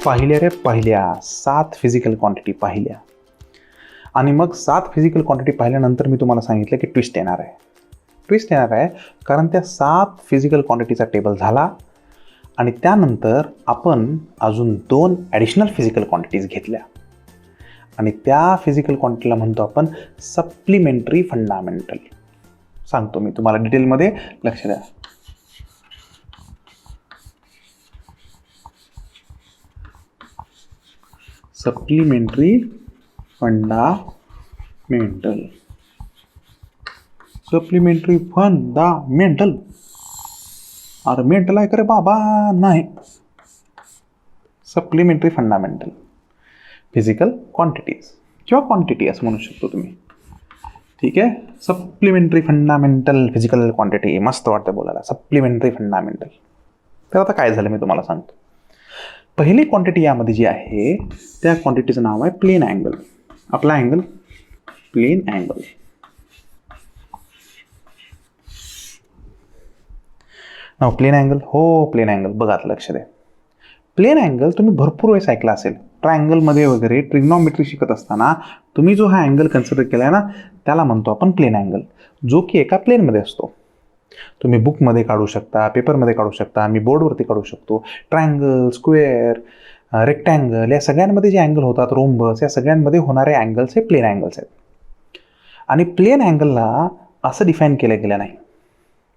पाहिल्या रे पाहिल्या 7 physical quantity पाहिल्या आणि मग 7 फिजिकल क्वांटिटी पाहिल्यानंतर मी तुम्हाला सांगितलं की ट्विस्ट येणार आहे कारण त्या 7 फिजिकल क्वांटिटीचा टेबल झाला आणि त्यानंतर आपण अजून 2 ॲडिशनल फिजिकल क्वांटिटीज घेतल्या आणि त्या फिजिकल क्वांटिटीला म्हणतो आपण सप्लिमेंटरी फंडामेंटल. सांगतो मी तुम्हाला डिटेलमध्ये, लक्ष द्या. Supplementary fundamental. Supplementary fundamental. अरे मेंटल आहे का रे बाबा? नाही. सप्लिमेंटरी फंडामेंटल फिजिकल क्वांटिटीज किंवा क्वांटिटी असं म्हणू शकतो तुम्ही. ठीक आहे. Supplementary fundamental physical quantity. मस्त वाटतं बोलायला, सप्लिमेंटरी फंडामेंटल. तर आता काय झालं मी तुम्हाला सांगतो. पहिली क्वांटिटी यामध्ये जी आहे त्या क्वांटिटीचं नाव आहे प्लेन अँगल. आपला अँगल प्लेन अँगल. नाव प्लेन अँगल. हो प्लेन अँगल. बघा लक्ष द्या. प्लेन अँगल तुम्ही भरपूर वेळेस ऐकला असेल. ट्रायंगलमध्ये वगैरे ट्रिग्नॉमेट्री शिकत असताना तुम्ही जो हा अँगल कन्सिडर केला आहे ना त्याला म्हणतो आपण प्लेन अँगल, जो की एका प्लेनमध्ये असतो. तुम्ही बुकमध्ये काढू शकता, पेपरमध्ये काढू शकता, मी बोर्डवरती काढू शकतो. ट्रायंगल, स्क्वेअर, रेक्टँगल या सगळ्यांमध्ये जे अँगल होतात, रोम्बस, या सगळ्यांमध्ये होणारे अँगल्स हे प्लेन अँगल्स आहेत. आणि प्लेन अँगलला असं डिफाईन केलं गेलं नाही.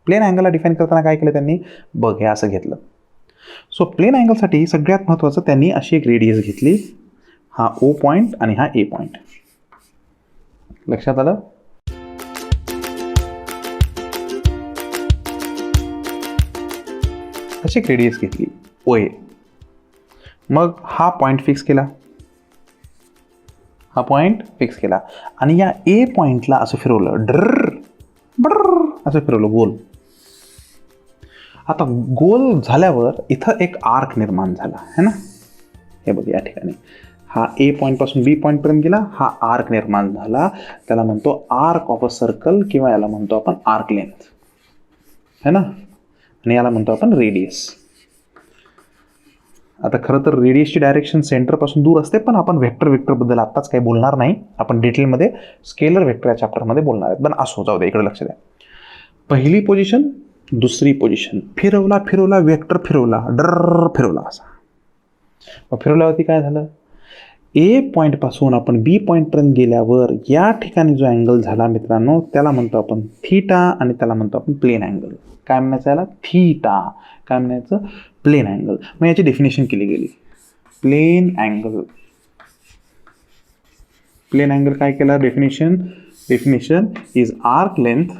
प्लेन अँगलला डिफाईन करताना काय केलं त्यांनी? बघ हे असं घेतलं. सो प्लेन अँगलसाठी सगळ्यात महत्त्वाचं त्यांनी अशी एक रेडियस घेतली. हा ओ पॉईंट आणि हा ए पॉईंट. लक्षात आलं? अशी एक रेडियस घेतली ओ ए. मग हा पॉईंट फिक्स केला. हा पॉईंट फिक्स केला आणि या ए पॉईंटला असं फिरवलं. असं फिरवलं गोल. आता गोल झाल्यावर इथं एक आर्क निर्माण झाला है ना. हे बघ या ठिकाणी हा ए पॉईंटपासून बी पॉईंटपर्यंत गेला. हा आर्क निर्माण झाला. त्याला म्हणतो आर्क ऑफ अ सर्कल किंवा याला म्हणतो आपण आर्क लेंथ है ना. आणि याला म्हणतो आपण रेडियस. आता खरं तर रेडियसची डायरेक्शन सेंटरपासून दूर असते, पण आपण वेक्टरबद्दल आत्ताच काही बोलणार नाही. आपण डिटेलमध्ये स्केलर वेक्टर या चॅप्टरमध्ये बोलणार आहेत. पण असो, जाऊ दे, इकडे लक्ष द्या. पहिली पोझिशन, दुसरी पोझिशन, फिरवला वेक्टर फिरवला, फिरवला असा. मग फिरवल्यावरती काय झालं? ए पॉईंटपासून आपण बी पॉईंटपर्यंत गेल्यावर या ठिकाणी जो अँगल झाला मित्रांनो त्याला म्हणतो आपण थीटा आणि त्याला म्हणतो आपण प्लेन अँगल. काय म्हणायचं याला? थीटा. काय म्हणायचं? Plane angle. मग याची डेफिनेशन केली गेली. Plain angle. प्लेन अँगल काय केलं? Definition is arc length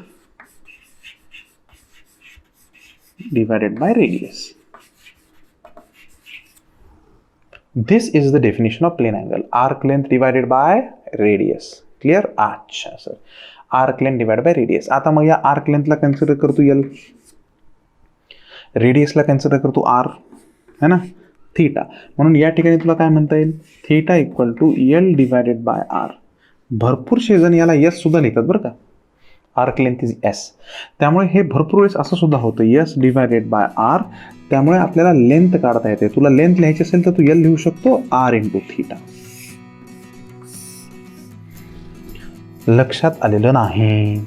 divided by radius. This is the definition of plane angle. Arc length divided by radius. Clear? अच्छा sir. Arc length divided by radius. आता मग या arc length ला consider करतो L, radius ला consider करतो R है ना, थीटा. म्हणून या ठिकाणी तुला काय म्हणता येईल? Theta equal to L divided by R. भरपूर जण याला S सुद्धा लिहितात बरं का. Arc length is S. त्यामुळे हे भरपूर वेळेस असं सुद्धा होतं एस डिवायडेड बाय आर. त्यामुळे आपल्याला लेंथ काढता येते. तुला लेंथ लिहायची असेल तर तू एल लिहू शकतो आर इंटू थीटा. लक्षात आलेलं नाही?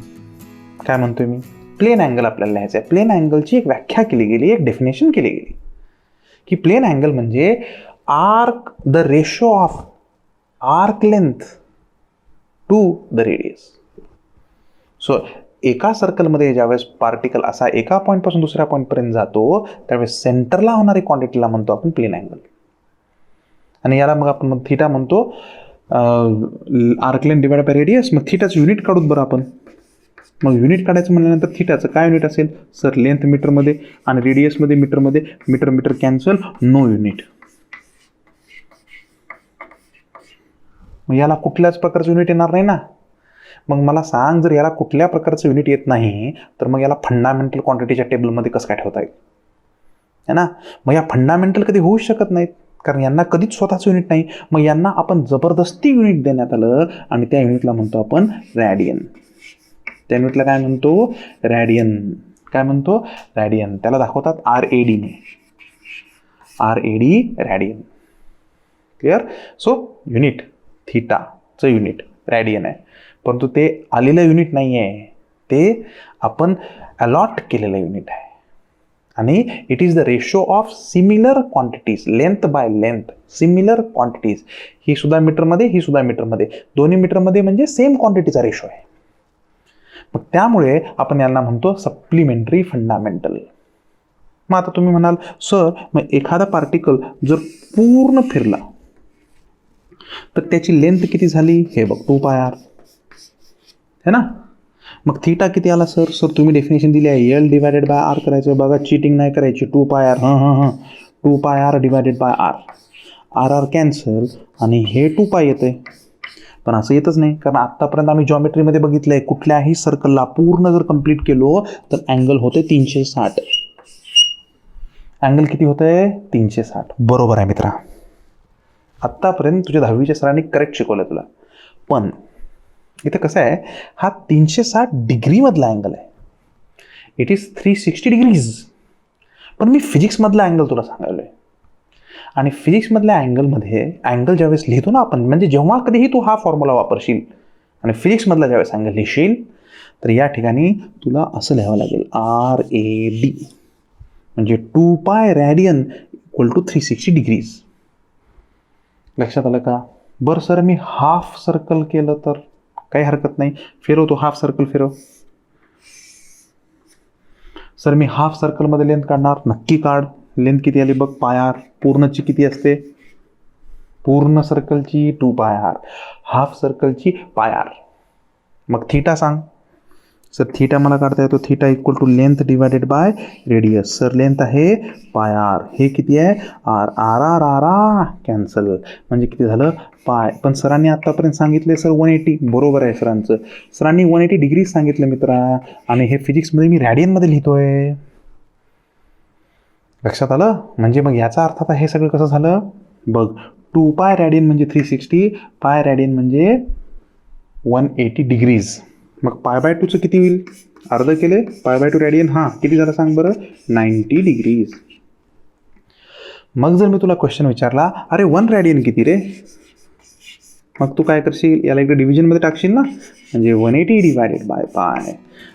काय म्हणतोय मी? प्लेन अँगल आपल्याला लिहायचं आहे. प्लेन अँगलची एक व्याख्या केली गेली, एक डेफिनेशन केली गेली की प्लेन अँगल म्हणजे arc the ratio of arc length to the radius. So एका सर्कलमध्ये ज्यावेळेस पार्टिकल असा एका पॉईंटपासून दुसऱ्या पॉईंटपर्यंत जातो त्यावेळेस सेंटरला होणारी क्वांटिटीला म्हणतो आपण प्लेन अँगल. आणि याला मग आपण थीटा म्हणतो. Arc length divide by radius. मग थीटाचं युनिट काढूत बरं आपण. मग युनिट काढायचं म्हणल्यानंतर थीटाचं काय युनिट असेल? सर लेंथ मीटरमध्ये आणि रेडियसमध्ये मीटरमध्ये. Metre cancel, no unit. मग याला कुठल्याच प्रकारचं युनिट येणार नाही ना. मग मला सांग, जर याला कुठल्या प्रकारचं युनिट येत नाही तर मग याला फंडामेंटल क्वांटिटीच्या टेबलमध्ये कसं काय ठेवता येईल है ना. मग या फंडामेंटल कधी होऊच शकत नाहीत कारण यांना कधीच स्वतःचं युनिट नाही. मग यांना आपण जबरदस्ती युनिट देण्यात आलं आणि त्या युनिटला म्हणतो आपण रॅडियन. त्या युनिटला काय म्हणतो? रॅडियन. काय म्हणतो? रॅडियन. त्याला दाखवतात RAD ने. RAD radian. Clear. So unit थीटाचं युनिट रॅडियन आहे, परंतु ते आलेलं युनिट नाही आहे, ते आपण अलॉट केलेलं युनिट आहे. आणि it is the ratio of similar quantities, length by length, similar quantities. ही सुद्धा मीटरमध्ये, ही सुद्धा मीटरमध्ये, दोन्ही मीटरमध्ये म्हणजे सेम क्वांटिटीचा रेशो आहे. मग त्यामुळे आपण यांना म्हणतो सप्लिमेंटरी फंडामेंटल. मग आता तुम्ही म्हणाल सर, मग एखादा पार्टिकल जर पूर्ण फिरला तर त्याची लेंथ किती झाली, हे बघ 2πr है ना. मग थीटा किती आला सर. तुम्ही डेफिनेशन दिली आहे L डिवायडेड बाय R करायचं. बघा, चीटिंग नाही करायची. 2πr 2πr divided by R, R cancel आणि हे 2π येते. पण असं येतच नाही, कारण आत्तापर्यंत आम्ही जॉमेट्रीमध्ये बघितलंय कुठल्याही सर्कलला पूर्ण जर कंप्लीट केलो तर अँगल होते 360. अँगल किती होतंय, 360. बरोबर आहे मित्रा, आत्तापर्यंत तुझ्या 10वीच्या सरांनी करेक्ट शिकवलं तुला. पण इथं कसं आहे, हा 360 डिग्रीमधला अँगल आहे. It is 360 degrees. पण मी फिजिक्समधला अँगल तुला सांगायलोय. आणि फिजिक्समधल्या अँगलमध्ये अँगल ज्यावेळेस लिहितो ना आपण, म्हणजे जेव्हा कधीही तू हा फॉर्म्युला वापरशील आणि फिजिक्समधला ज्यावेळेस अँगल लिहिशील तर या ठिकाणी तुला असं लिहावं लागेल RAD, म्हणजे 2π रॅडियन इक्वल टू 360 डिग्रीज. लक्षात आलं का. बरं सर, मी हाफ सर्कल केलं तर काही हरकत नाही. फिरव, तो हाफ सर्कल फिरव. सर मी हाफ सर्कलमध्ये लेंथ काढणार, नक्की काढ. लेंथ किती आली बघ, πr. पूर्णची किती असते, पूर्ण सर्कलची 2πr, हाफ सर्कलची πr. मग थीटा सांग. सर थीटा मला काढता येतो, theta equal to length divided by radius. Sir length आहे πr, हे किती आहे R कॅन्सल, म्हणजे किती झालं पाय. पण सरांनी आतापर्यंत सांगितले सर 180. बरोबर आहे सरांचं, सरांनी 180 डिग्री सांगितलं मित्रा, आणि हे फिजिक्समध्ये मी रॅडियनमध्ये लिहितोय. लक्षात आलं. म्हणजे मग याचा अर्थ आता हे सगळं कसं झालं बघ. 2π रॅडियन म्हणजे 360, पाय रॅडियन म्हणजे 180 डिग्रीज. मग π/2चं किती होईल, अर्ध केले, π/2 रॅडियन. हां, किती झालं सांग बरं, 90 डिग्रीज. मग जर मी तुला क्वेश्चन विचारला, अरे 1 रॅडियन किती रे, मग तू काय करशील, याला इकडे डिव्हिजनमध्ये टाकशील ना, म्हणजे 180 डिवायडेड बाय पाय,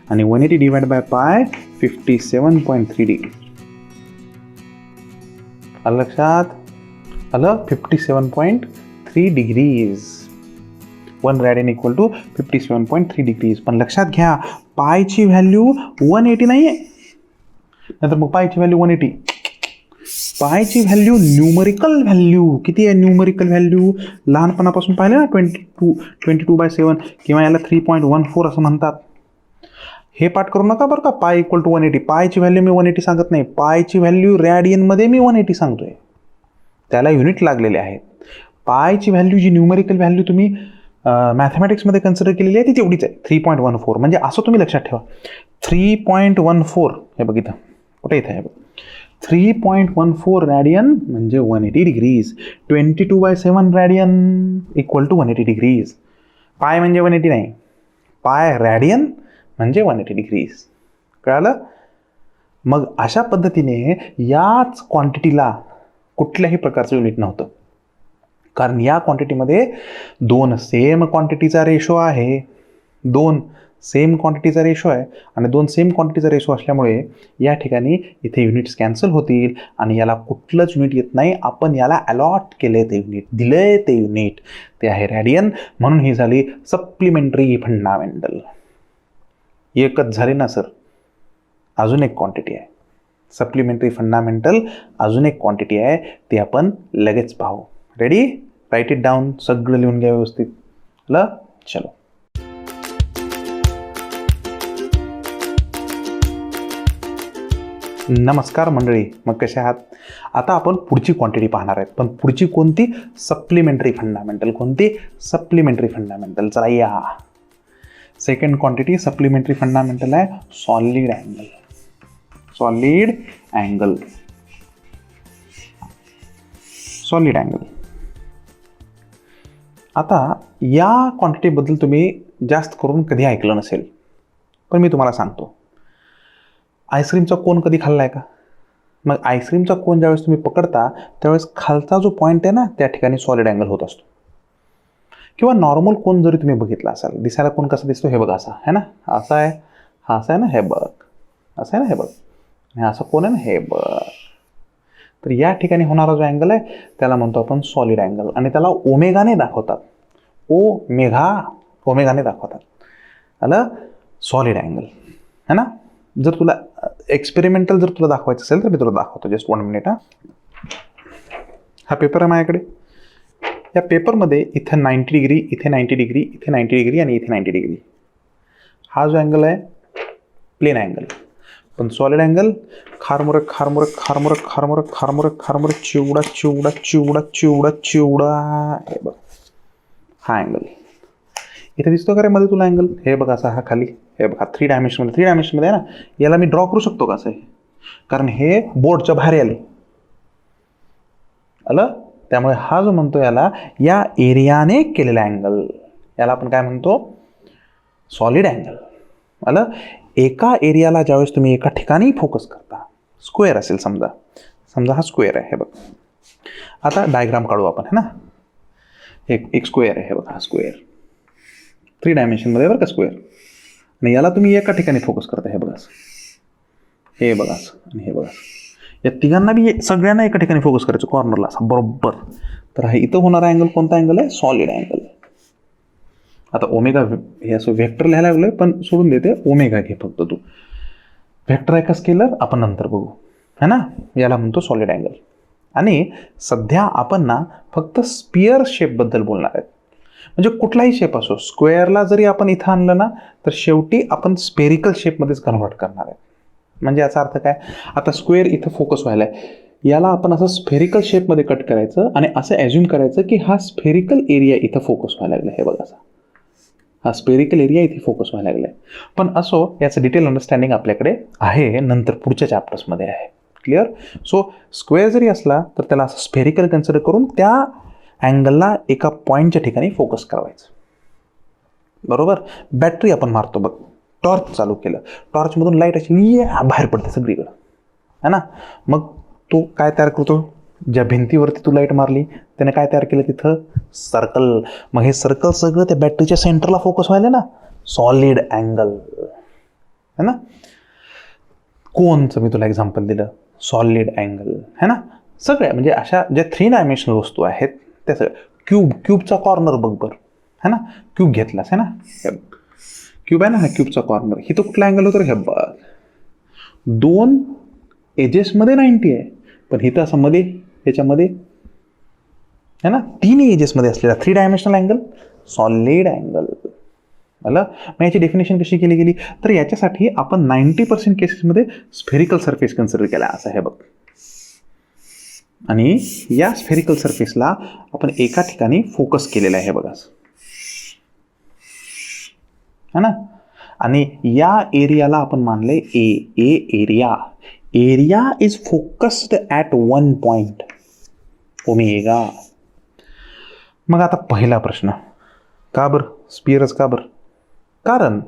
आणि 180 डिवाइड बाय पाय 57.3 डिग्री. आलं लक्षात, आलं. 57.3 degrees. 1 radian equal to 57.3 degrees. पण लक्षात घ्या, पायची व्हॅल्यू 180 नाही आहे. नंतर मग पायची व्हॅल्यू 180. पायची व्हॅल्यू न्यूमरिकल व्हॅल्यू किती आहे, न्यूमरिकल व्हॅल्यू लहानपणापासून पाहिले ना, 22/7, किंवा याला 3.14 असं म्हणतात. हे पाठ करू नका बरं का. पाय इक्वल टू 180, पायची व्हॅल्यू मी 180 सांगत नाही, पायची व्हॅल्यू रॅडियनमध्ये मी 180 सांगतोय, त्याला युनिट लागलेले आहेत. पायची व्हॅल्यू जी न्यूमरिकल व्हॅल्यू तुम्ही मॅथमॅटिक्समध्ये कन्सिडर केलेली आहे ती तेवढीच आहे, 3.14. म्हणजे असं तुम्ही लक्षात ठेवा, 3.14. हे बघ इथं, कुठे इथं आहे बघ, 3.14 रॅडियन म्हणजे 180 degrees. 22/7 radian equal to 180 degrees. Pi म्हणजे 180 नाही, पाय रॅडियन म्हणजे 180 डिग्रीज. कळालं. मग अशा पद्धतीने याच क्वांटिटीला कुठल्याही प्रकारचं युनिट नव्हतं, कारण या क्वांटिटीमध्ये 2 सेम क्वांटिटीचा रेशो आहे. 2 सेम क्वांटिटीचा रेशो आहे, आणि 2 सेम क्वांटिटीचा रेशो असल्यामुळे या ठिकाणी इथे युनिट्स कॅन्सल होतील, आणि याला कुठलंच युनिट येत नाही. आपण याला अलॉट केले ते युनिट, दिलंय ते युनिट, ते आहे रॅडियन. म्हणून ही झाली सप्लिमेंटरी फंडामेंटल. एकच झाली ना सर, अजून एक क्वांटिटी आहे सप्लिमेंटरी फंडामेंटल, अजून एक क्वांटिटी आहे, ती आपण लगेच पाहू. रेडी, राईट इट डाऊन, सगळं लिहून घ्या व्यवस्थित. चलो. नमस्कार मंडळी, मग कसे आहात. आता आपण पुढची क्वांटिटी पाहणार आहेत, पण पुढची कोणती, सप्लिमेंटरी फंडामेंटल. कोणती, सप्लिमेंटरी फंडामेंटल. चला या. सेकंड क्वांटिटी सप्लिमेंटरी फंडामेंटल आहे solid angle. Solid angle, solid angle. आता या क्वांटिटीबद्दल तुम्ही जास्त करून कधी ऐकलं नसेल, पण मी तुम्हाला सांगतो. आईस्क्रीमचा कोन कधी खाल्ला आहे का, मग आईस्क्रीमचा कोन ज्यावेळेस तुम्ही पकडता त्यावेळेस खालचा जो पॉईंट आहे ना त्या ठिकाणी सॉलिड अँगल होत असतो. किंवा नॉर्मल कोन जरी तुम्ही बघितला असाल, दिसायला कोन कसा दिसतो हे बघा, असा आहे ना, असा आहे, हा असा आहे ना, हे बघ, असं आहे ना, हे बघ, आणि असा कोन आहे ना, हे बघ. तर या ठिकाणी होणारा जो अँगल आहे त्याला म्हणतो आपण सॉलिड अँगल, आणि त्याला ओमेगाने दाखवतात. ओमेगाने दाखवतात. आलं, सॉलिड अँगल है ना. जर तुला एक्सपेरिमेंटल जर तुला दाखवायचं असेल तर मी तुला दाखवतो. Just 1 minute. हा पेपर आहे माझ्याकडे. या पेपरमध्ये इथं 90 डिग्री, इथे 90 डिग्री, इथे 90 डिग्री आणि इथे 90 डिग्री. हा जो अँगल आहे प्लेन अँगल. पण सॉलिड अँगल खारमुरक खारमुरक खारमुरक खारमुरक खारमुरक खारमुरक चिवडा चिवडा चिवडा चिवडा चिवडा. हे बघ, हा अँगल इथे दिसतो का रे मध्ये तुला अँगल? हे बघ असा, हा खाली, हे बघा 3 डायमेन्शनमध्ये आहे ना. याला मी ड्रॉ करू शकतो का असं? कारण हे बोर्डच्या बाहेर आले. आलं. त्यामुळे हा जो म्हणतो याला या एरियाने केलेला अँगल, याला आपण काय म्हणतो? Solid angle. आलं. एका एरियाला ज्यावेळेस तुम्ही एका ठिकाणी फोकस करता, स्क्वेअर असेल समजा, हा स्क्वेअर आहे. हे बघ, आता डायग्राम काढू आपण, है ना. एक स्क्वेअर आहे, हे बघा, हा स्क्वेअर 3 डायमेन्शनमध्ये बरं का स्क्वेअर. आणि याला तुम्ही एका ठिकाणी फोकस करता. हे बघा, हे बघा, आणि हे बघा. या तिघांना बी सगळ्यांना एका ठिकाणी फोकस करायचं, कॉर्नरला असा बरोबर. तर हा इथं होणारा अँगल कोणता अँगल आहे? Solid angle. आता ओमेगा, हे असं व्हेक्टर लिहायला लागलोय पण सोडून देते, ओमेगा घे फक्त तू. व्हेक्टर आहे का स्केलर आपण नंतर बघू, है ना. याला म्हणतो सॉलिड अँगल. आणि सध्या आपण ना फक्त स्पियर शेपबद्दल बोलणार आहेत. म्हणजे कुठलाही शेप असो, स्क्वेअरला जरी आपण इथं आणलं ना तर शेवटी आपण स्पेरिकल शेपमध्येच कन्व्हर्ट करणार आहे. म्हणजे याचा अर्थ काय? आता स्क्वेअर इथं फोकस व्हायला आहे, याला आपण असं स्फेरिकल शेपमध्ये कट करायचं आणि असं ॲज्युम करायचं की हा स्फेरिकल एरिया इथं फोकस व्हायला लागला. हे बघा, हा स्पेरिकल एरिया इथे फोकस व्हायला लागलाय. पण असो, याचं डिटेल अंडरस्टँडिंग आपल्याकडे आहे, नंतर पुढच्या चॅप्टर्समध्ये आहे. क्लिअर. सो स्क्वेअर जरी असला तर त्याला असं स्फेरिकल कन्सिडर करून त्या अँगलला एका पॉईंटच्या ठिकाणी फोकस करायचं. बरोबर. बॅटरी आपण मारतो बघ, टॉर्च चालू केलं, टॉर्चमधून लाईट अशी बाहेर पडते सगळीकडं, है ना. मग तो काय तयार करतो? ज्या भिंतीवरती तू लाईट मारली त्याने काय तयार केलं? तिथं सर्कल. मग हे सर्कल सगळं त्या बॅटरीच्या सेंटरला फोकस व्हायला ना, सॉलिड अँगल, है ना. कोनचं मी तुला एक्झाम्पल दिलं, सॉलिड अँगल, है ना. सगळ्या म्हणजे अशा ज्या 3 डायमेन्शनल वस्तू आहेत त्या सगळ्या. क्यूबचा कॉर्नर बघ बरं, है ना. क्यूब घेतलास, है ना. क्यूब आहे ना, हा क्यूबचा कॉर्नर. ही तो कुठला अँगल होतो रे? हे बघ, 2 एजेसमध्ये 90 आहे, पण इथं असं मध्ये, ह्याच्यामध्ये, है ना, 3 एजेसमध्ये असलेला 3 डायमेन्शनल अँगल, सॉलिड अँगल. मला मग याची डेफिनेशन कशी केली गेली? तर याच्यासाठी आपण 90% केसेसमध्ये स्फेरिकल सरफेस कन्सिडर केला, असं हे बघ. आणि या स्फेरिकल सरफेसला आपण एका ठिकाणी फोकस केलेला आहे, बघा, है ना. आणि या एरियाला आपण मानले area. Area is focused at 1 point, omega. मग आता पहिला प्रश्न, का बरं स्पियरच का बरं? कारण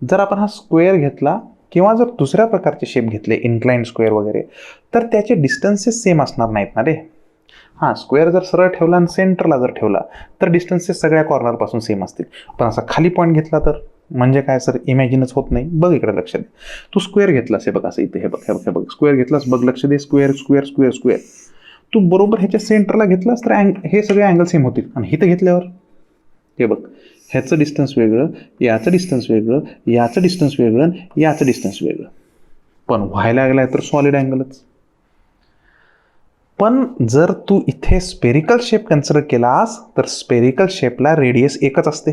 जर आपण हा स्क्वेअर घेतला किंवा जर दुसऱ्या प्रकारचे शेप घेतले, इन्क्लाइंड स्क्वेअर वगैरे, तर त्याचे डिस्टन्सेस सेम असणार नाहीत ना रे. हां, स्क्वेअर जर सरळ ठेवला आणि सेंटरला जर ठेवला तर डिस्टन्सेस सगळ्या कॉर्नरपासून सेम असतील. पण असा खाली पॉईंट घेतला तर म्हणजे काय सर? इमॅजिनच होत नाही. बघ इकडे लक्ष दे. तू स्क्वेअर घेतलास, हे बघ असं इथे, हे बघ, हे बघ, स्क्वेअर घेतलास, बघ लक्ष दे, स्क्वेअर स्क्वेअर स्क्वेअर स्क्वेअर. तू बरोबर ह्याच्या सेंटरला घेतलास तर हे सगळे अँगल सेम होतील. आणि इथं घेतल्यावर हे बघ, ह्याचं डिस्टन्स वेगळं, याचं डिस्टन्स वेगळं, याचं डिस्टन्स वेगळं, याचं डिस्टन्स वेगळं. पण व्हायला लागलाय तर सॉलिड अँगलच. पण जर तू इथे स्पेरिकल शेप कन्सिडर केलास तर स्पेरिकल शेपला रेडियस एकच असते.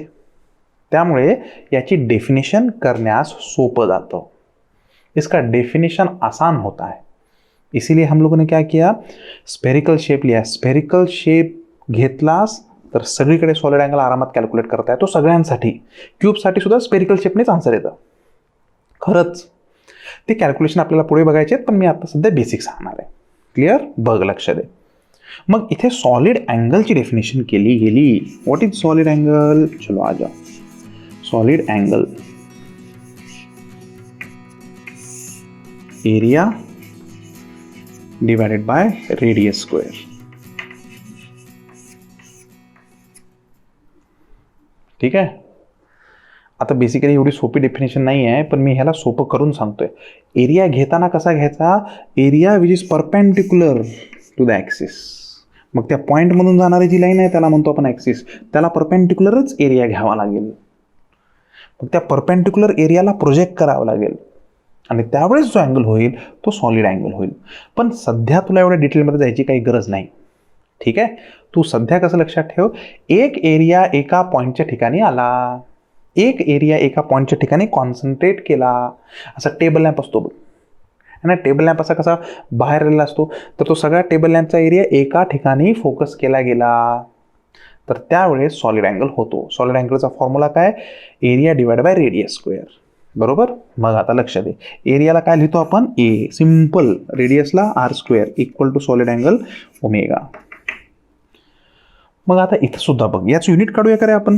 त्यामुळे याची डेफिनेशन करण्यास सोपं जातं. इसका डेफिनेशन आसान होता है. इसीलिए हम लोगों ने क्या किया? स्पेरिकल शेप लिया. स्पेरिकल शेप घेतलास तर सगळीकडे सॉलिड अँगल आरामात कॅल्क्युलेट करता येतो सगळ्यांसाठी. क्यूबसाठी सुद्धा स्पेरिकल शेपनेच आन्सर येतं. खरंच ते कॅल्क्युलेशन आपल्याला पुढे बघायचे आहेत, पण मी आता सध्या बेसिक सांगणार आहे. क्लिअर? बघ लक्ष दे. मग इथे सॉलिड अँगलची डेफिनेशन केली गेली. What is solid angle? चलो आ जाओ. Solid angle area divided by radius square. ठीक आहे. आता बेसिकली एवढी सोपी डेफिनेशन नाही आहे, पण मी ह्याला सोपं करून सांगतोय. एरिया घेताना कसा घ्यायचा, area which is perpendicular to the axis. मग त्या पॉईंटमधून जाणारी जी लाईन आहे त्याला म्हणतो आपण ॲक्सिस, त्याला परपेंडिक्युलरच एरिया घ्यावा लागेल. मग त्या परपेंडिक्युलर एरियाला प्रोजेक्ट करावं लागेल आणि त्यावेळेस जो अँगल होईल तो सॉलिड अँगल होईल. पण सध्या तुला एवढ्या डिटेलमध्ये जायची काही गरज नाही. ठीक आहे. तू सध्या कसं लक्षात ठेव, एक एरिया एका पॉईंटच्या ठिकाणी आला, एक एरिया एका पॉईंटच्या ठिकाणी कॉन्सन्ट्रेट केला. असा टेबल लॅम्प असतो बघ, ना टेबल लॅम्प असा कसा बाहेर राहिला असतो, तर तो सगळा टेबल लॅम्पचा एरिया एका ठिकाणी फोकस केला गेला, तर त्यावेळेस सॉलिड अँगल होतो. सॉलिड अँगलचा फॉर्म्युला काय, area divide by radius square. बरोबर. मग आता लक्ष दे, एरियाला काय लिहितो आपण, ए सिंपल, रेडियसला R square equal to solid angle omega. मग आता इथं सुद्धा बघ, याचं युनिट काढूया का रे आपण.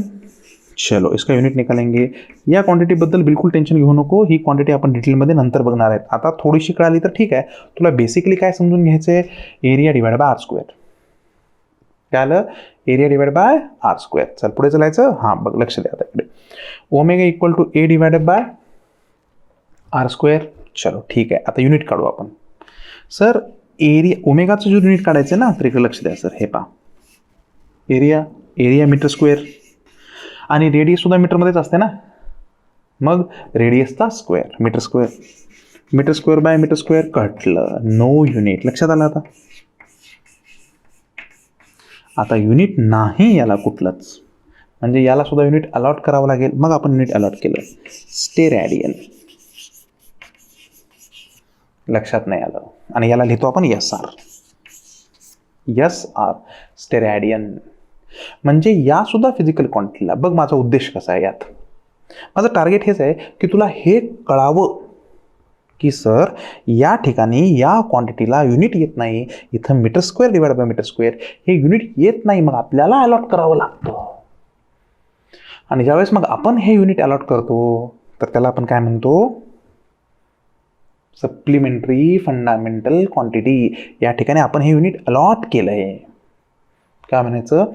चलो इसका युनिट निकालेंगे. या क्वांटिटीबद्दल बिलकुल टेन्शन घेऊ नको, ही क्वांटिटी आपण डिटेलमध्ये नंतर बघणार आहेत. आता थोडीशी कळाली तर ठीक आहे. तुला बेसिकली काय समजून घ्यायचं आहे, area divide by R square. काय आलं, area divide by R square. चल पुढे चालायचं. हां बघ, लक्ष द्या आता इकडे, omega equal to A divided by R square. चलो ठीक आहे. आता युनिट काढू आपण. सर एरिया, ओमेगाचं जो युनिट काढायचं ना, तर इकडे लक्ष द्या सर. हे पहा, एरिया मीटर स्क्वेअर आणि रेडियस सुद्धा मीटरमध्येच असते ना. मग रेडियसचा square, metre square. Metre square by metre square कटलं, नो युनिट. लक्षात आलं आता. आता युनिट नाही याला कुठलंच, म्हणजे याला सुद्धा युनिट अलॉट करावं लागेल. मग आपण युनिट अलॉट केलं, स्टेरॅडियन. लक्षात नाही आलं. आणि याला लिहितो आपण S R. S R steradian. म्हणजे या सुद्धा फिजिकल क्वांटिटीला बघ, माझा उद्देश कसा आहे यात, माझं टार्गेट हेच आहे की तुला हे कळावं की सर या ठिकाणी या क्वांटिटीला युनिट येत नाही, इथं meter square divide by metre square हे युनिट येत नाही, मग आपल्याला अलॉट करावं लागतं. आणि ज्यावेळेस मग आपण हे युनिट अलॉट करतो तर त्याला आपण काय म्हणतो, सप्लिमेंटरी फंडामेंटल क्वांटिटी. या ठिकाणी आपण हे युनिट अलॉट केलंय, काय म्हणायचं,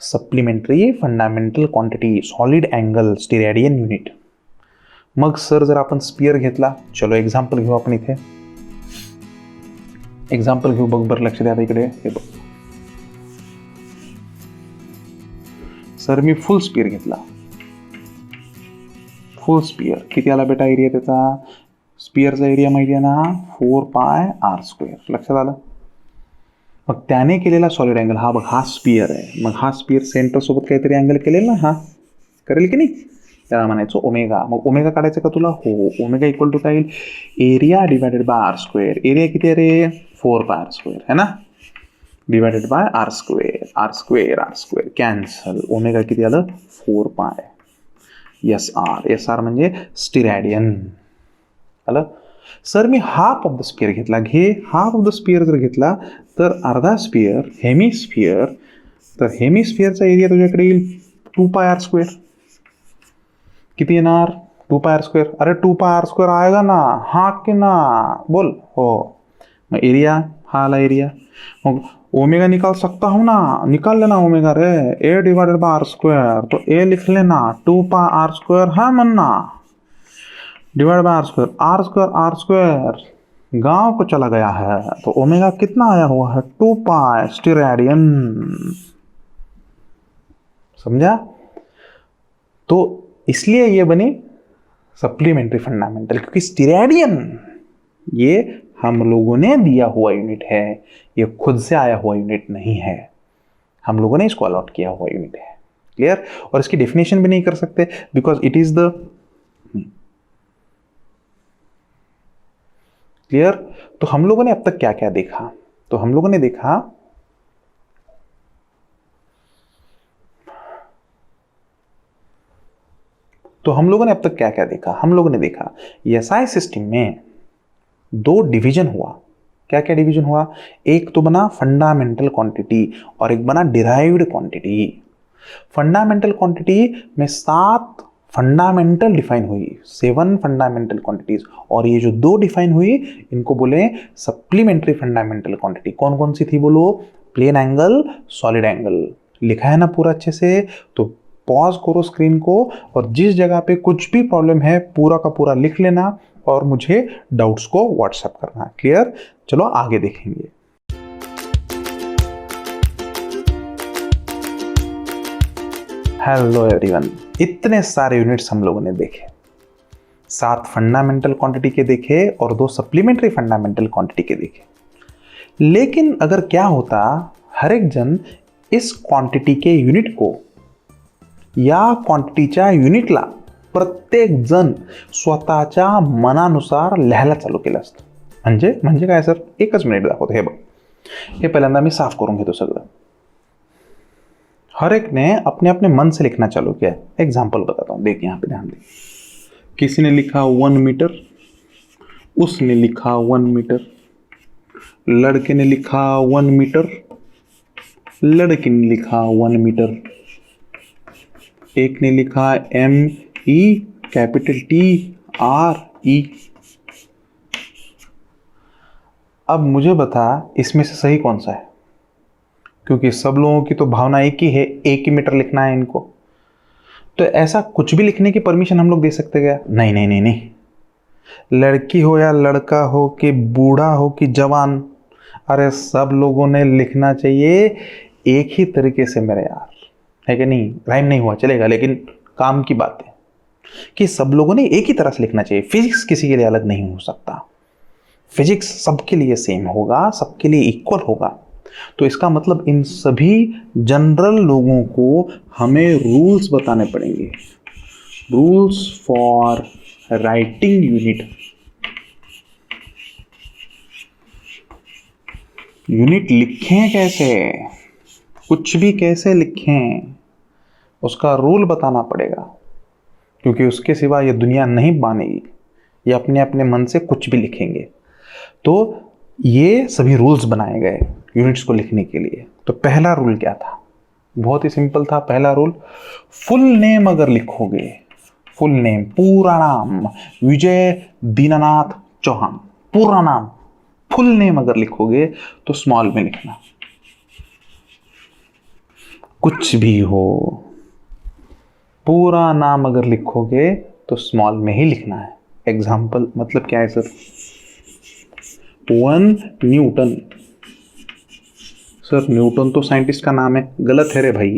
supplementary fundamental quantity, solid angle steradian unit. मग सर जर आपण स्पियर घेतला, चलो एक्झाम्पल घेऊ आपण. इथे एक्झाम्पल घेऊ, बघ बरं, लक्ष द्या आता इकडे. हे बघ सर, मी फुल स्पियर घेतला. फुल स्पियर किती आला बेटा एरिया त्याचा, स्पियरचा एरिया माहिती आहे ना, 4 पाय आर स्क्वेअर. लक्षात आलं. मग त्याने केलेला सॉलिड अँगल हा बघ, हा स्पियर आहे. मग हा स्पियर सेंटर सोबत काहीतरी अँगल केलेला ना, हा करेल की नाही, त्याला म्हणायचो ओमेगा. मग ओमेगा काढायचं का तुला, हो. ओमेगा इक्वल टू काय येईल, area divided by R square. एरिया किती आहे रे, 4 पाय आर स्क्वेअर है ना, divided by R square. R square R square cancel. Omega किती आलं, 4 पाय. S R. एस आर म्हणजे स्टेरॅडियन. आलं. सर मी हाफ ऑफ द स्पियर घेतला, घे हाफ ऑफ द स्पियर जर घेतला तर अर्धा स्पियर हेमिस्फियर, तर हेमिस्फियरचा एरिया तुझ्याकडे येईल 2 पाय आर स्क्वेअर. किती येणार, 2 पाय आर स्क्वेअर. अरे 2 पाय आर स्क्वेअर आएगा ना, हाँ कि ना, बोल. हो. मग एरिया हा आला एरिया. मग ओमेगा निकाल सकता हूँ ना, निकाल लेना ओमेगा रे, A divided by R square. तो ए लिख लेना, 2 पाय आर स्क्वेअर है मनना, डिवाइड बाय आर स्क्वेअर गांव को चला गया है, तो ओमेगा कितना आया हुआ है, 2 पाय स्टेरैडियन. समझा. तो इसलिए ये बने सप्लीमेंट्री फंडामेंटल, क्योंकि स्टेरैडियन ये हम लोगों ने दिया हुआ यूनिट है, ये खुद से आया हुआ यूनिट नहीं है, हम लोगों ने इसको अलॉट किया हुआ यूनिट है. क्लियर. और इसकी डेफिनेशन भी नहीं कर सकते because it is the clear. तो हम लोगों ने अब तक क्या क्या देखा, तो हम लोगों ने देखा अब तक क्या क्या देखा, हम लोगों ने देखा एसआई सिस्टम में 2 डिवीजन हुआ. क्या क्या डिवीजन हुआ, एक तो बना फंडामेंटल क्वांटिटी और एक बना डिराइव्ड क्वांटिटी. फंडामेंटल क्वांटिटी में 7 फंडामेंटल डिफाइन हुई, 7 फंडामेंटल क्वांटिटीज, और ये जो 2 डिफाइन हुई इनको बोले सप्लीमेंट्री फंडामेंटल क्वांटिटी। कौन कौन सी थी बोलो? Plane angle, solid angle. लिखा है ना पूरा अच्छे से? तो पॉज करो स्क्रीन को और जिस जगह पे कुछ भी प्रॉब्लम है पूरा का पूरा लिख लेना और मुझे डाउट्स को व्हाट्सएप करना। क्लियर? चलो आगे देखेंगे। हेलो एवरीवन, इतने सारे यूनिट्स हम लोगों ने देखे, 7 फंडामेंटल क्वांटिटी के देखे और 2 सप्लीमेंट्री फंडामेंटल क्वांटिटी के देखे। लेकिन अगर क्या होता, हर एक जन इस क्वांटिटी के युनिट को या क्वांटिटीच्या युनिटला प्रत्येक जण स्वतःच्या मनानुसार लिहायला चालू केलं असतं। म्हणजे काय सर? एकच मिनिट दाखवतो। हे बघ, हे पहिल्यांदा मी साफ करून घेतो सगळं। हर एक ने अपने अपने मन से लिखना चालू किया। एग्जाम्पल बताता हूं, देख यहां पे ध्यान दे। किसी ने लिखा 1 मीटर, उसने लिखा 1 मीटर, लड़के ने लिखा 1 मीटर, लड़की ने लिखा 1 मीटर, एक ने लिखा ME कैपिटल TRE। अब मुझे बता इसमें से सही कौन सा है, क्योंकि सब लोगों की तो भावना एक ही है, 1 ही मीटर लिखना है इनको। तो ऐसा कुछ भी लिखने की परमिशन हम लोग दे सकते क्या? नहीं नहीं नहीं नहीं। लड़की हो या लड़का हो कि बूढ़ा हो कि जवान, अरे सब लोगों ने लिखना चाहिए एक ही तरीके से मेरे यार, है कि नहीं? राइम नहीं हुआ चलेगा, लेकिन काम की बात है कि सब लोगों ने एक ही तरह से लिखना चाहिए। फिजिक्स किसी के लिए अलग नहीं हो सकता, फिजिक्स सबके लिए सेम होगा, सबके लिए इक्वल होगा। तो इसका मतलब इन सभी जनरल लोगों को हमें रूल्स बताने पड़ेंगे। Rules for writing unit. Unit लिखें कैसे, कुछ भी कैसे लिखें, उसका रूल बताना पड़ेगा, क्योंकि उसके सिवा ये दुनिया नहीं बनेगी। ये अपने अपने मन से कुछ भी लिखेंगे। तो ये सभी रूल्स बनाए गए यूनिट्स को लिखने के लिए। तो पहला रूल क्या था? बहुत ही सिंपल था। पहला रूल, फुल नेम अगर लिखोगे, फुल नेम पूरा नाम विजय दीनानाथ चौहान, पूरा नाम फुल नेम अगर लिखोगे तो स्मॉल में लिखना। कुछ भी हो, पूरा नाम अगर लिखोगे तो स्मॉल में ही लिखना है। एग्जाम्पल मतलब क्या है सर? 1 न्यूटन। सर न्यूटन तो साइंटिस्ट का नाम है। गलत है रे भाई।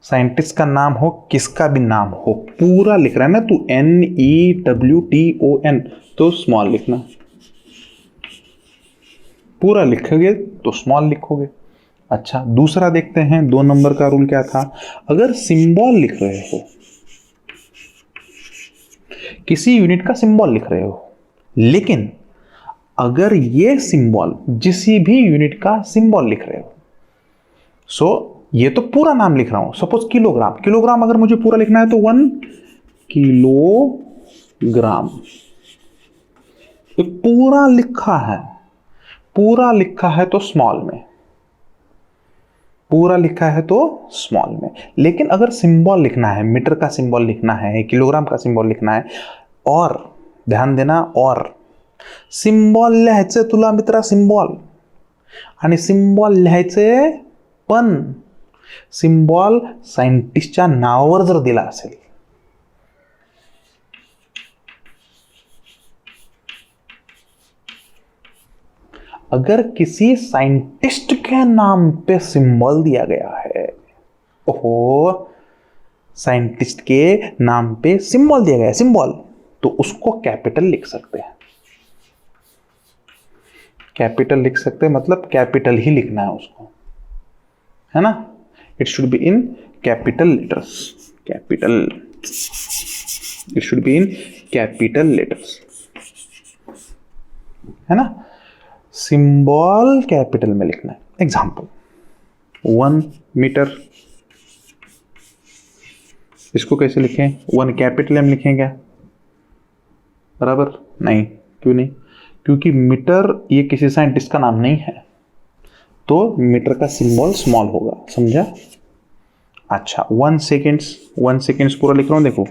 साइंटिस्ट का नाम हो, किसका भी नाम हो, पूरा लिख रहा है ना तू, NEWTON, तो स्मॉल लिखना। पूरा लिखोगे तो स्मॉल लिखोगे। अच्छा, दूसरा देखते हैं 2 नंबर का रूल क्या था। अगर सिंबल लिख रहे हो, किसी यूनिट का सिंबल लिख रहे हो, लेकिन अगर ये सिंबल किसी भी यूनिट का सिंबल लिख रहे हो, सो ये तो पूरा नाम लिख रहा हूं। सपोज किलोग्राम, किलोग्राम अगर मुझे पूरा लिखना है तो 1 किलोग्राम, तो पूरा लिखा है, पूरा लिखा है तो स्मॉल में, पूरा लिखा है तो स्मॉल में। लेकिन अगर सिंबल लिखना है, मीटर का सिंबल लिखना है, किलोग्राम का सिंबल लिखना है, और ध्यान देना, और सिंबल लिहायचं तुला मित्रा, सिंबल, आणि सिंबल लिहायचे पण सिंबल सायंटिस्टच्या नावावर जर दिला असेल, अगर किसी साइंटिस्ट के नाम पे सिंबल दिया गया है, ओहो, साइंटिस्ट के नाम पे सिंबल दिया गया है, सिंबल, तो उसको कैपिटल लिख सकते हैं। कैपिटल लिख सकते हैं मतलब कैपिटल ही लिखना है उसको, है ना? It should be in capital letters, capital, it should be in capital letters, है ना? सिंबल कैपिटल में लिखना है। एग्जाम्पल 1 मीटर, इसको कैसे लिखें? 1 कैपिटल एम लिखें क्या? बराबर नहीं, क्यों नहीं? क्योंकि मीटर ये किसी साइंटिस्ट का नाम नहीं है, तो मीटर का सिंबल स्मॉल होगा, समझा? अच्छा 1 सेकेंड्स पूरा लिख रहा हूँ, देखो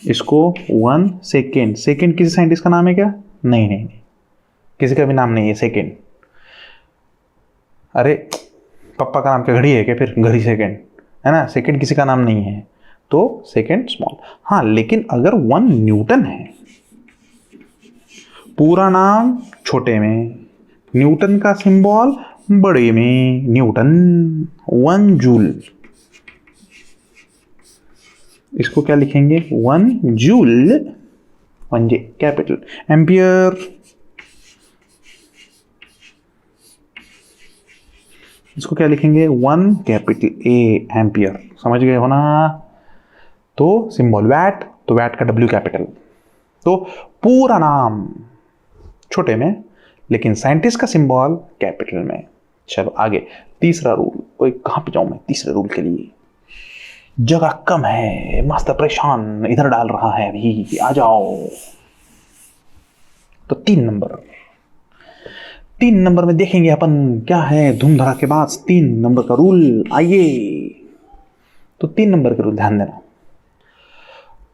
इसको 1 सेकेंड किसी साइंटिस्ट का नाम है क्या? नहीं नहीं नहीं, किसी का भी नाम नहीं है सेकेंड। अरे पप्पा का नाम क्या घड़ी है क्या? फिर घड़ी सेकेंड है ना, सेकेंड किसी का नाम नहीं है, तो सेकेंड स्मॉल। हाँ लेकिन अगर 1 न्यूटन है, पूरा नाम छोटे में, न्यूटन का सिंबल बड़े में, न्यूटन 1 जूल, इसको क्या लिखेंगे? 1 जूल, 1 जे कैपिटल। एम्पियर, इसको क्या लिखेंगे? 1 कैपिटल ए, एम्पियर। समझ गए हो ना? तो सिंबल वैट, तो वैट का W कैपिटल। तो पूरा नाम छोटे में लेकिन साइंटिस्ट का सिंबल कैपिटल में। चलो आगे, तीसरा रूल। कोई कहां पे जाऊं मैं तीसरे रूल के लिए? जगह कम है, मस्त परेशान इधर डाल रहा है अभी, आ जाओ। तो 3 नंबर में देखेंगे अपन क्या है धूम धड़ा के बाद 3 नंबर का रूल। आइए, तो 3 नंबर के रूल ध्यान देना।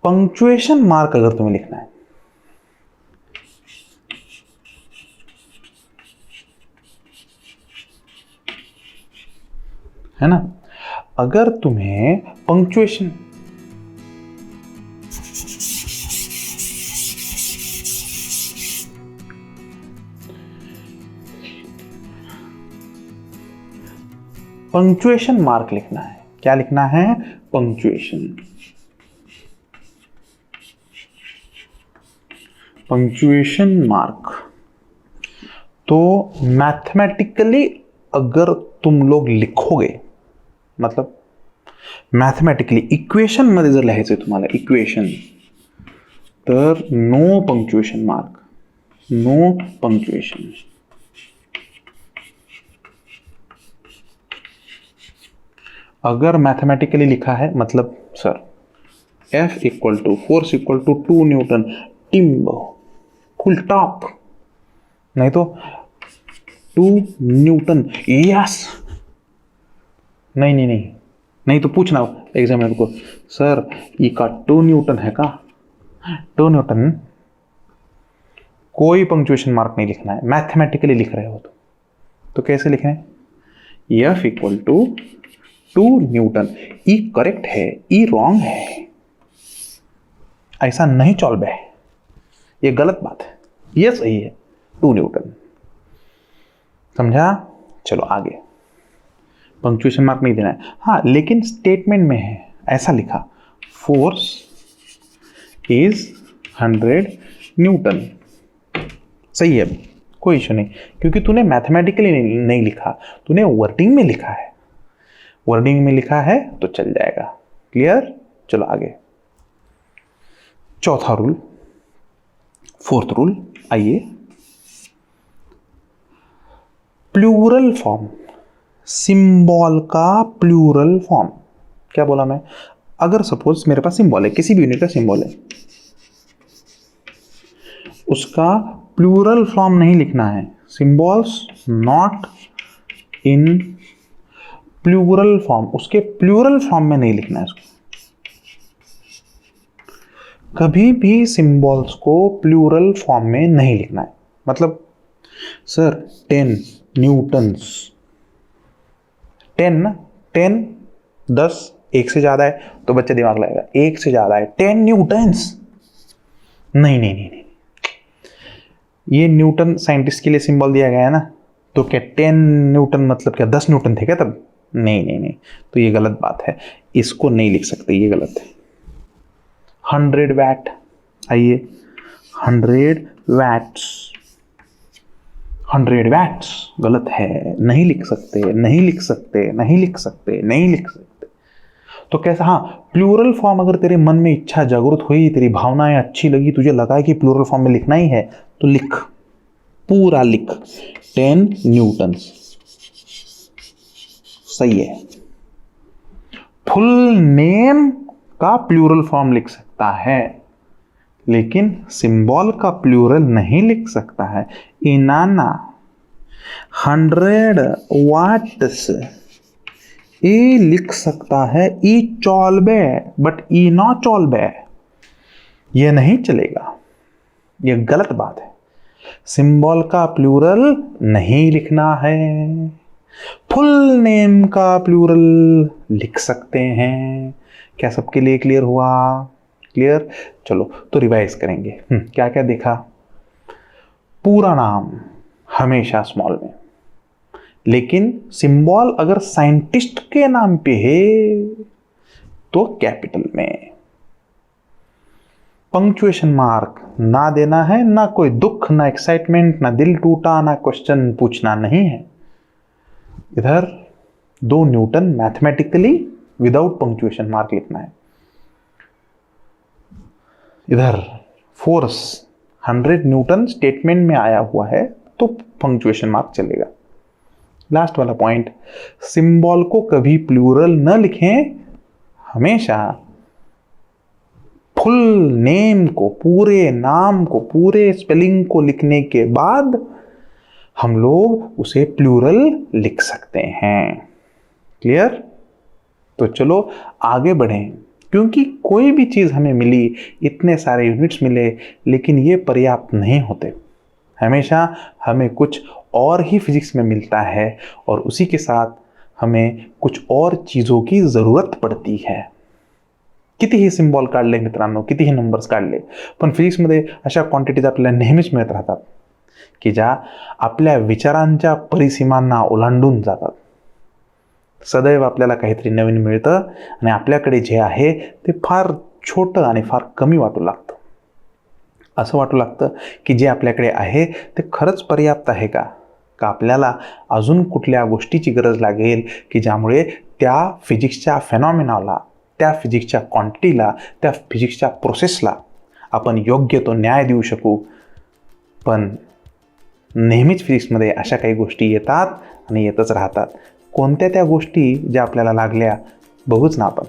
पंक्चुएशन मार्क अगर तुम्हें लिखना है ना, अगर तुम्हें पंक्चुएशन मार्क लिखना है, क्या लिखना है? Punctuation mark. तो मैथमेटिकली अगर तुम लोग लिखोगे, मतलब मॅथमॅटिकली इक्वेशन मध्ये जर लिहायचं तुम्हाला इक्वेशन, तर no punctuation mark, no punctuation. अगर मैथमेटिकली लिखा है मतलब sir F equal to force equal to 2 newton टिम्ब फुल टॉप, नहीं तो 2 न्यूटन, यस। नहीं नहीं नहीं नहीं, तो पूछना एग्जामिनर को, सर ये का 2 न्यूटन है का? 2 न्यूटन, कोई पंक्चुएशन मार्क नहीं लिखना है, मैथमेटिकली लिख रहे हो तो कैसे लिखें? F equal to 2 newton. ई करेक्ट है, ई रॉन्ग है, ऐसा नहीं चल है, ये गलत बात है, ये सही है 2 न्यूटन। समझा? चलो आगे, पंक्चुएशन मार्क नहीं देना है। हाँ लेकिन स्टेटमेंट में है ऐसा लिखा, फोर्स इज 100 न्यूटन, सही है, कोई इशू नहीं, क्योंकि तूने मैथमेटिकली नहीं लिखा, तूने वर्डिंग में लिखा है, वर्डिंग में लिखा है तो चल जाएगा। क्लियर? चलो आगे, चौथा रूल, फोर्थ रूल। आइए, प्लूरल फॉर्म, सिंबल का प्लूरल फॉर्म। क्या बोला मैं? अगर सपोज मेरे पास सिंबल है, किसी भी यूनिट का सिंबल है, उसका प्लूरल फॉर्म नहीं लिखना है, symbols not in plural form, उसके प्लूरल फॉर्म में नहीं लिखना है उसको। कभी भी सिंबल्स को प्लूरल फॉर्म में नहीं लिखना है। मतलब सर 10 न्यूटन्स, 10 ना, 10 10 एक से ज्यादा है तो बच्चा दिमाग लगाएगा, एक से ज्यादा है 10 न्यूटन्स, नहीं नहीं नहीं नहीं, ये न्यूटन साइंटिस्ट के लिए सिंबल दिया गया है ना, तो क्या 10 न्यूटन मतलब क्या 10 न्यूटन थे क्या तब? नहीं नहीं नहीं, तो ये गलत बात है, इसको नहीं लिख सकते, ये गलत है। 100 वैट, आइए 100 वैट्स, 100 वैट्स गलत है, नहीं लिख सकते, नहीं लिख सकते, नहीं लिख सकते, नहीं लिख सकते। तो कैसा? हाँ, प्लूरल फॉर्म अगर तेरे मन में इच्छा जागृत हुई, तेरी भावनाएं अच्छी लगी, तुझे लगा कि प्लूरल फॉर्म में लिखना ही है, तो लिख, पूरा लिख, 10 न्यूटन्स, सही है। फुल नेम का प्लूरल फॉर्म लिख सकता है, लेकिन सिंबल का प्लूरल नहीं लिख सकता है। इनाना 100 वाट्स, ए लिख सकता है ई चॉल्बे, बट ई नॉ चॉल्बे, ये नहीं चलेगा, ये गलत बात है। सिंबल का प्लूरल नहीं लिखना है। फुल नेम का प्लूरल लिख सकते हैं। क्या सबके लिए क्लियर हुआ? क्लियर? चलो तो रिवाइज करेंगे। क्या क्या देखा? पूरा नाम हमेशा स्मॉल में, लेकिन सिंबल अगर साइंटिस्ट के नाम पे है तो कैपिटल में। पंक्चुएशन मार्क ना देना है, ना कोई दुख, ना एक्साइटमेंट, ना दिल टूटा, ना क्वेश्चन पूछना नहीं है। इधर 2 Newton mathematically without punctuation mark लिखना है। इधर फोर्स 100 न्यूटन स्टेटमेंट में आया हुआ है तो पंक्चुएशन मार्क चलेगा। लास्ट वाला पॉइंट, सिंबल को कभी प्लूरल न लिखें, हमेशा फुल नेम को, पूरे नाम को, पूरे स्पेलिंग को लिखने के बाद हम लोग उसे प्लूरल लिख सकते हैं। क्लियर? तो चलो आगे बढ़ें, क्योंकि कोई भी चीज़ हमें मिली, इतने सारे यूनिट्स मिले, लेकिन ये पर्याप्त नहीं होते। हमेशा हमें कुछ और ही फिजिक्स में मिलता है और उसी के साथ हमें कुछ और चीज़ों की ज़रूरत पडती है। कितीही सिंबॉल काढले मित्रांनो, कितीही नंबर्स काढले, पण फिजिक्समध्ये अशा क्वांटिटीज आपल्याला नेहमीच मिळत राहतात की ज्या आपल्या विचारांच्या परिसीमांना ओलांडून जातात। सदैव आपल्याला काहीतरी नवीन मिळतं आणि आपल्याकडे जे आहे ते फार छोटं आणि फार कमी वाटू लागतं। असं वाटू लागतं की जे आपल्याकडे आहे ते खरंच पर्याप्त आहे का आपल्याला अजून कुठल्या गोष्टीची गरज लागेल की ज्यामुळे त्या फिजिक्सच्या फेनॉमेनाला, त्या फिजिक्सच्या क्वांटिटीला, त्या फिजिक्सच्या प्रोसेसला आपण योग्य तो न्याय देऊ शकू। पण नेहमीच फिजिक्समध्ये अशा काही गोष्टी येतात आणि येतच राहतात। कोणत्या त्या गोष्टी ज्या आपल्याला लागल्या बघूच ना आपण।